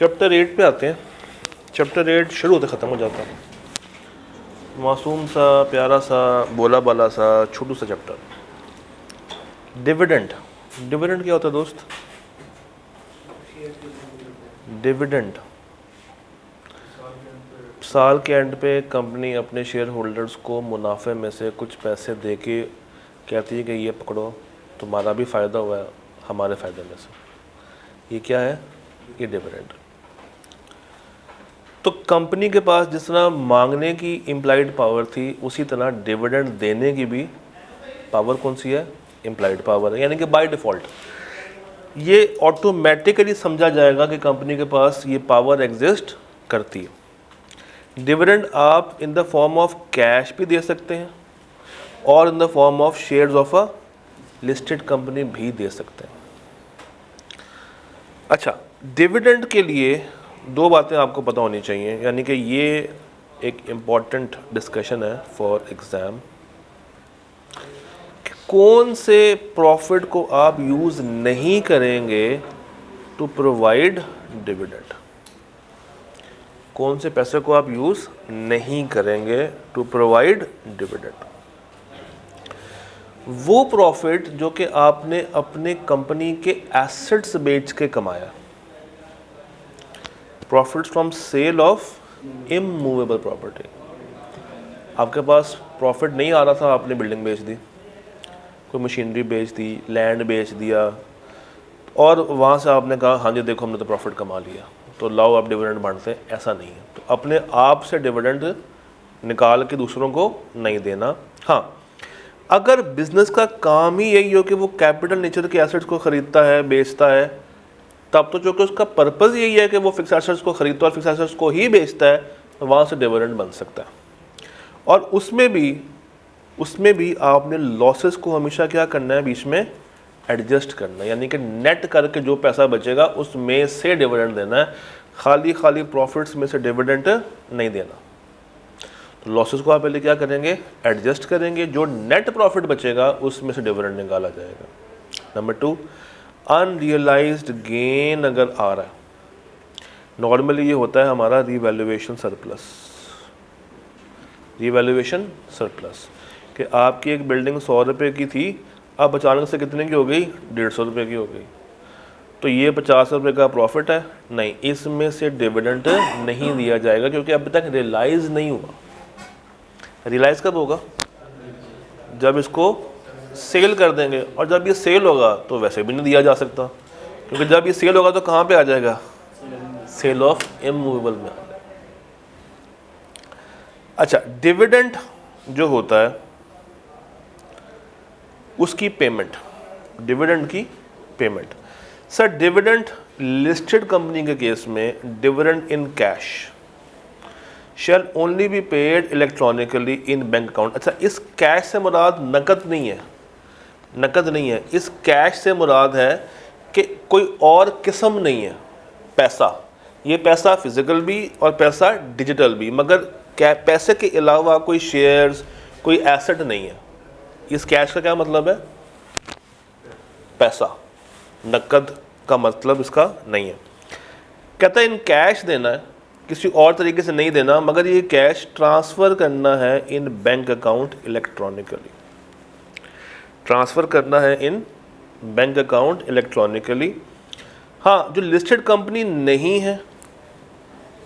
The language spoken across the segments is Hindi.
चैप्टर 8 पे आते हैं। चैप्टर 8 शुरू होते ख़त्म हो जाता है। मासूम सा, प्यारा सा, बोला बाला सा, छोटू सा चैप्टर। डिविडेंड। डिविडेंड क्या होता है दोस्त? डिविडेंड साल के एंड पे कंपनी अपने शेयर होल्डर्स को मुनाफे में से कुछ पैसे दे के कहती है कि ये पकड़ो, तुम्हारा भी फ़ायदा हुआ है हमारे फ़ायदे में से। ये क्या है? ये डिविडेंड। तो कंपनी के पास जिस तरह मांगने की इम्प्लाइड पावर थी, उसी तरह डिविडेंड देने की भी पावर कौन सी है? इम्प्लाइड पावर है। यानी कि बाय डिफ़ॉल्ट ये ऑटोमेटिकली समझा जाएगा कि कंपनी के पास ये पावर एग्जिस्ट करती है। डिविडेंड आप in the form of cash भी दे सकते हैं और in the form of shares of a listed company भी दे सकते हैं। अच्छा, डिविडेंड के लिए दो बातें आपको पता होनी चाहिए, यानी कि ये एक इम्पॉर्टेंट डिस्कशन है फॉर एग्ज़ाम। कौन से प्रॉफिट को आप यूज़ नहीं करेंगे टू प्रोवाइड डिविडेंड? कौन से पैसे को आप यूज़ नहीं करेंगे टू प्रोवाइड डिविडेंड? वो प्रॉफिट जो कि आपने अपने कंपनी के एसेट्स बेच के कमाया। Profits from sale of immovable property. आपके पास प्रॉफिट नहीं आ रहा था, आपने बिल्डिंग बेच दी, कोई मशीनरी बेच दी, लैंड बेच दिया, और वहाँ से आपने कहा हाँ जी देखो हमने तो प्रॉफिट कमा लिया, तो लाओ आप डिविडेंड बांटते हैं। ऐसा नहीं है। तो अपने आप से डिविडेंड निकाल के दूसरों को नहीं देना। हाँ, अगर बिजनेस का काम ही यही हो कि वो कैपिटल नेचर के एसेट्स को ख़रीदता है, बेचता है, तब तो जो कि उसका पर्पज़ यही है कि वो फिक्स एसेट्स को ख़रीदता है और फिक्स एसेट्स को ही बेचता है, तो वहाँ से डिविडेंड बन सकता है। और उसमें भी आपने लॉसेस को हमेशा क्या करना है? बीच में एडजस्ट करना है, यानी कि नेट करके जो पैसा बचेगा उसमें से डिविडेंड देना है। खाली प्रॉफिट्स में से डिविडेंड नहीं देना। तो लॉसेस को आप पहले क्या करेंगे? एडजस्ट करेंगे, जो नेट प्रॉफिट बचेगा उसमें से डिविडेंड निकाला जाएगा। नंबर 2, अनरियलाइज्ड गेन अगर आ रहा है, नॉर्मली ये होता है हमारा रीवैल्यूएशन सरप्लस। रीवैल्यूएशन सरप्लस कि आपकी एक बिल्डिंग 100 रुपये की थी, अब अचानक से कितने की हो गई? 150 रुपये की हो गई। तो ये 50 रुपये का प्रॉफिट है, नहीं, इसमें से डिविडेंड नहीं दिया जाएगा क्योंकि अभी तक रियलाइज़ नहीं हुआ। रियलाइज़ कब होगा? जब इसको सेल कर देंगे, और जब ये सेल होगा तो वैसे भी नहीं दिया जा सकता, क्योंकि जब ये सेल होगा तो कहाँ पे आ जाएगा? सेल ऑफ इमूवेबल में आ जाएगा। अच्छा, डिविडेंड जो होता है उसकी पेमेंट, डिविडेंड की payment. Sir, dividend listed company के केस में dividend in cash shall only be paid electronically in bank account. अच्छा, इस कैश से मुराद नकद नहीं है, नकद नहीं है। इस कैश से मुराद है कि कोई और किस्म नहीं है पैसा। ये पैसा फिजिकल भी और पैसा डिजिटल भी, मगर पैसे के अलावा कोई शेयर्स, कोई एसेट नहीं है। इस कैश का क्या मतलब है? पैसा। नकद का मतलब इसका नहीं है। कहता है इन कैश देना है, किसी और तरीके से नहीं देना, मगर ये कैश ट्रांसफ़र करना है इन बैंक अकाउंट इलेक्ट्रॉनिकली। ट्रांसफ़र करना है इन बैंक अकाउंट इलेक्ट्रॉनिकली। हाँ, जो लिस्टेड कंपनी नहीं है,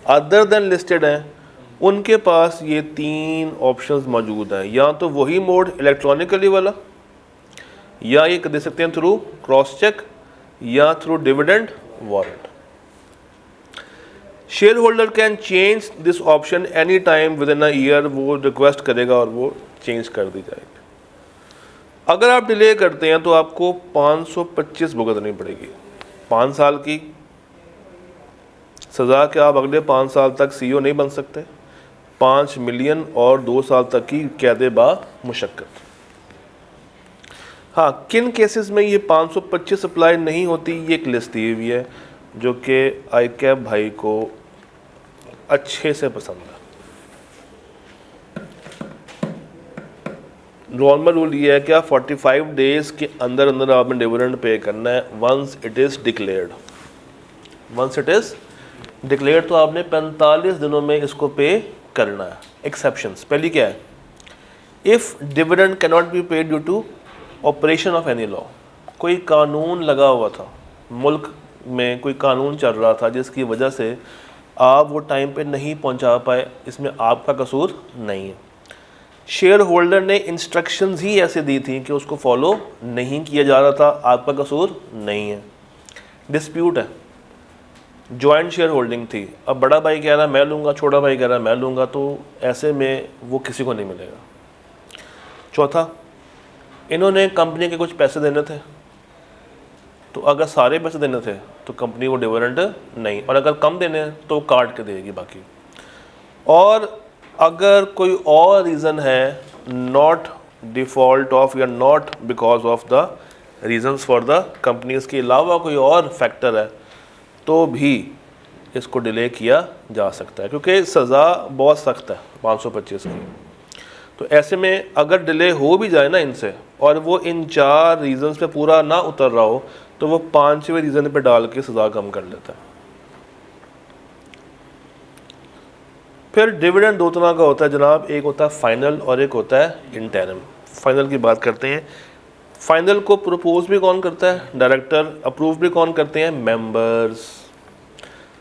अदर देन लिस्टेड हैं, उनके पास ये 3 ऑप्शंस मौजूद हैं। या तो वही मोड इलेक्ट्रॉनिकली वाला, या ये दे सकते हैं थ्रू क्रॉस चेक, या through dividend warrant. Share holder can change this option any time with in a year. वो रिक्वेस्ट करेगा और वो चेंज कर दी जाएगी। अगर आप डिले करते हैं तो आपको 525 भुगतनी पड़ेगी, 5 साल की सज़ा कि आप अगले 5 साल तक CEO नहीं बन सकते, 5 मिलियन और 2 साल तक की कैद बा मुशक्कत। हाँ, किन केसेस में ये 525 अप्लाई नहीं होती, ये एक लिस्ट दी हुई है जो कि ICAP भाई को अच्छे से पसंद है। नॉर्मल रूल ये है कि आप 45 डेज़ के अंदर अंदर आपने डिविडेंड पे करना है, once it is declared. Once it is declare तो आपने 45 दिनों में इसको पे करना है। एक्सेप्शंस पहली क्या है, if dividend cannot be paid due to operation of any law, कोई कानून लगा हुआ था, मुल्क में कोई कानून चल रहा था जिसकी वजह से आप वो टाइम पे नहीं पहुंचा पाए, इसमें आपका कसूर नहीं है। शेयर होल्डर ने इंस्ट्रक्शंस ही ऐसे दी थी कि उसको फॉलो नहीं किया जा रहा था, आपका कसूर नहीं है। डिस्प्यूट है, जॉइंट शेयर होल्डिंग थी, अब बड़ा भाई कह रहा है मैं लूँगा, छोटा भाई कह रहा है मैं लूँगा, तो ऐसे में वो किसी को नहीं मिलेगा। चौथा, इन्होंने कंपनी के कुछ पैसे देने थे, तो अगर सारे पैसे देने थे तो कंपनी को डिविडेंड नहीं, और अगर कम देने हैं तो काट के देगी बाकी। और अगर कोई और रीज़न है, नॉट डिफ़ॉल्ट ऑफ या not because of the reasons for the companies के अलावा कोई और फैक्टर है, तो भी इसको डिले किया जा सकता है, क्योंकि सज़ा बहुत सख्त है 525 की। तो ऐसे में अगर डिले हो भी जाए ना इनसे, और वो इन 4 रीजंस पे पूरा ना उतर रहा हो, तो वो 5वें रीज़न पे डाल के सज़ा कम कर लेता है। फिर डिविडेंड 2 तरह का होता है जनाब, एक होता है फाइनल और एक होता है इंटरिम। फाइनल की बात करते हैं। फाइनल को प्रपोज भी कौन करता है? डायरेक्टर। अप्रूव भी कौन करते हैं? मेंबर्स।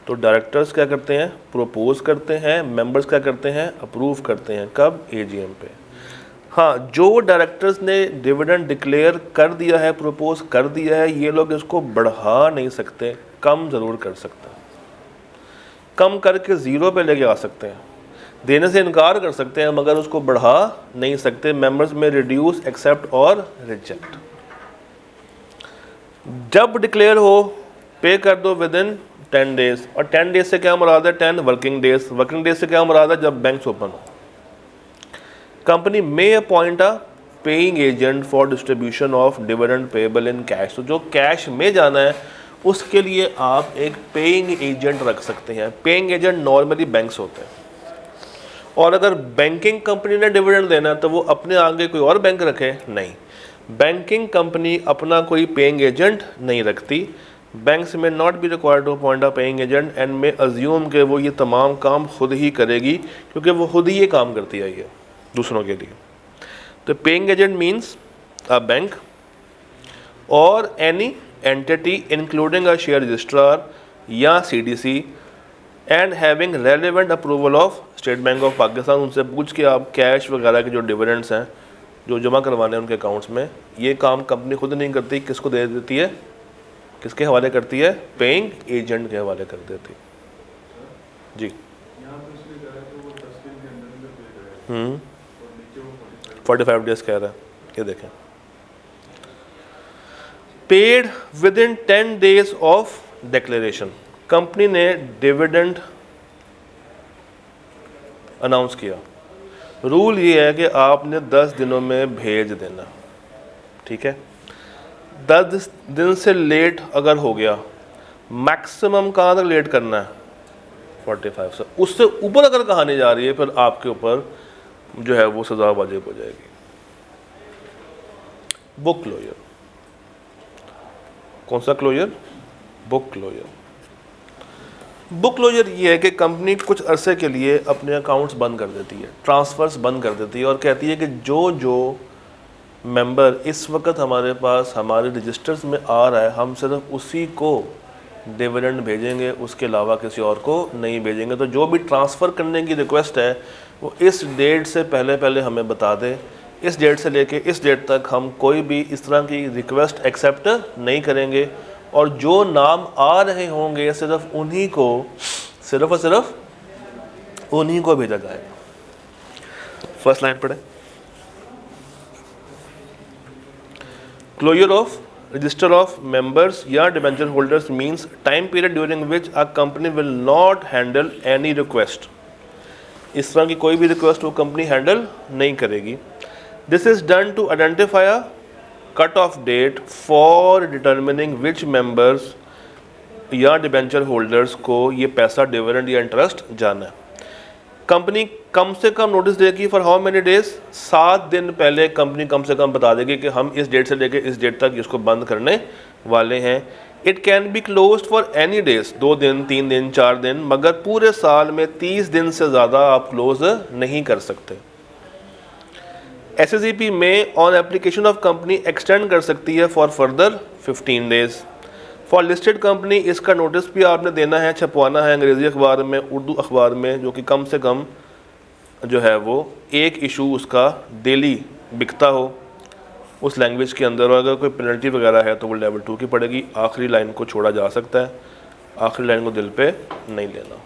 तो डायरेक्टर्स क्या करते हैं? प्रपोज करते हैं। मेंबर्स क्या करते हैं? अप्रूव करते हैं। कब? एजीएम पे। हाँ, जो डायरेक्टर्स ने डिविडेंड डिक्लेयर कर दिया है, प्रपोज कर दिया है, ये लोग इसको बढ़ा नहीं सकते, कम ज़रूर कर सकते हैं। कम करके 0 पे लेके आ सकते हैं, देने से इनकार कर सकते हैं, मगर उसको बढ़ा नहीं सकते। मेंबर्स में रिड्यूस, एक्सेप्ट और रिजेक्ट। जब डिक्लेयर हो पे कर दो विद इन 10 डेज। और 10 डेज से क्या मुराद है? 10 वर्किंग डेज। वर्किंग डेज से क्या मुराद है? जब बैंक्स ओपन हो। कंपनी में appoint a paying agent for distribution of dividend payable in cash. तो जो कैश में जाना है उसके लिए आप एक पेइंग एजेंट रख सकते हैं। पेइंग एजेंट नॉर्मली बैंक्स होते हैं, और अगर बैंकिंग कंपनी ने डिविडेंड देना है तो वो अपने आगे कोई और बैंक रखे? नहीं, बैंकिंग कंपनी अपना कोई पेइंग एजेंट नहीं रखती। बैंक्स में not be required to appoint a paying agent and में अज्यूम के वो ये तमाम काम खुद ही करेगी, क्योंकि वो खुद ही ये काम करती है ये दूसरों के लिए। तो paying agent means a bank और any entity including a share registrar या CDC and having relevant approval of State Bank of Pakistan. उनसे पूछ के आप कैश वगैरह के जो डिविडेंड्स हैं जो जमा करवाने हैं उनके अकाउंट्स में, ये काम कंपनी खुद नहीं करती, किसको दे देती है? किसके हवाले करती है? पेइंग एजेंट के हवाले कर देती जी। 45 डेज कह रहा है, ये देखें। Paid with in 10 days of declaration. Company ने डिविडेंड अनाउंस किया, रूल ये है कि आपने 10 दिनों में भेज देना, ठीक है। 10 दिन से लेट अगर हो गया, मैक्सिमम कहाँ तक लेट करना है? 45 से। उससे ऊपर अगर कहानी जा रही है फिर आपके ऊपर जो है वो सज़ा वाजिब हो जाएगी। Book closure. कौन सा closure? Book closure. Book closure ये है कि कंपनी कुछ अरसे के लिए अपने अकाउंट्स बंद कर देती है, ट्रांसफ़र्स बंद कर देती है, और कहती है कि जो जो मेंबर इस वक्त हमारे पास हमारे रजिस्टर्स में आ रहा है, हम सिर्फ उसी को डिविडेंड भेजेंगे, उसके अलावा किसी और को नहीं भेजेंगे। तो जो भी ट्रांसफ़र करने की रिक्वेस्ट है वो इस डेट से पहले पहले हमें बता दे। इस डेट से लेके इस डेट तक हम कोई भी इस तरह की रिक्वेस्ट एक्सेप्ट नहीं करेंगे, और जो नाम आ रहे होंगे सिर्फ उन्हीं को, सिर्फ और सिर्फ उन्हीं को भेजा जाएगा। फर्स्ट लाइन पढ़े। Closure of register of members या debenture holders means time period during which a company will not handle any request. इस तरह की कोई भी रिक्वेस्ट वो कंपनी हैंडल नहीं करेगी। This is done to identify a cut off date for determining which members या डिबेंचर होल्डर्स को ये पैसा डिविडेंड या इंटरेस्ट जाना है। कंपनी कम से कम नोटिस देगी फॉर हाउ मेनी डेज? 7 दिन पहले कंपनी कम से कम बता देगी कि हम इस डेट से लेकर इस डेट तक इसको बंद करने वाले हैं। It can be close for any days, 2 दिन, 3 दिन, 4 दिन, मगर पूरे साल में 30 दिन से ज़्यादा आप क्लोज नहीं कर सकते। SECP में on application of company extend कर सकती है for further 15 days. For listed company इसका नोटिस भी आपने देना है, छपवाना है अंग्रेज़ी अखबार में, उर्दू अखबार में, जो कि कम से कम जो है वो एक इशू उसका डेली बिकता हो उस लैंग्वेज के अंदर। और अगर कोई पेनल्टी वगैरह है तो वो लेवल 2 की पड़ेगी। आखिरी लाइन को छोड़ा जा सकता है, आखिरी लाइन को दिल पे नहीं लेना।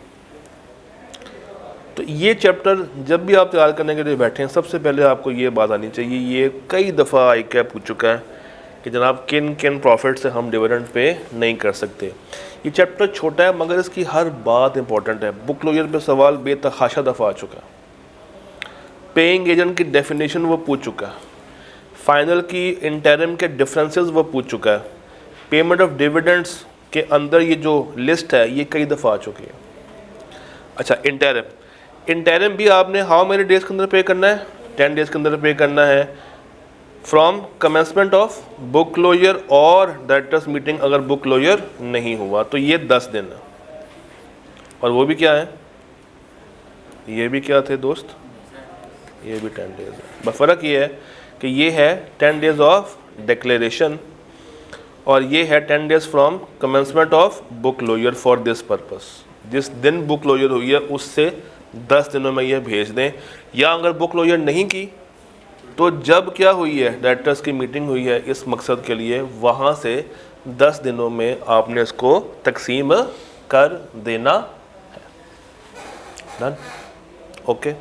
तो ये चैप्टर जब भी आप तैयार करने के लिए बैठे हैं, सबसे पहले आपको ये बात आनी चाहिए, ये कई दफ़ा ICAI पूछ चुका है कि जनाब किन किन प्रॉफिट से हम डिविडेंड पे नहीं कर सकते। ये चैप्टर छोटा है मगर इसकी हर बात इंपॉर्टेंट है। बुक क्लोजर पे सवाल बेतहाशा दफ़ा आ चुका है। पेइंग एजेंट की डेफिनेशन वो पूछ चुका है। फाइनल की इंटरिम के डिफरेंसेस वो पूछ चुका है। पेमेंट ऑफ डिविडेंड्स के अंदर ये जो लिस्ट है ये कई दफ़ा आ चुकी है। अच्छा, इंटरिम भी आपने हाउ मेनी डेज़ के अंदर पे करना है? 10 डेज़ के अंदर पे करना है from commencement of book closure और डायरेक्टर्स मीटिंग। अगर बुक क्लोजर नहीं हुआ तो ये 10 दिन है। और वो भी क्या है, ये भी क्या थे दोस्त, ये भी 10 डेज़ है। बस फ़र्क ये है कि ये है 10 डेज़ ऑफ डिक्लेरेशन और ये है 10 days from commencement of book closure for this purpose. जिस दिन बुक क्लोजर हुई है उससे 10 दिनों में ये भेज दें। या अगर बुक क्लोजर नहीं की तो जब क्या हुई है, डायरेक्टर्स की मीटिंग हुई है इस मकसद के लिए, वहाँ से 10 दिनों में आपने इसको तकसीम कर देना है। डन? ओके।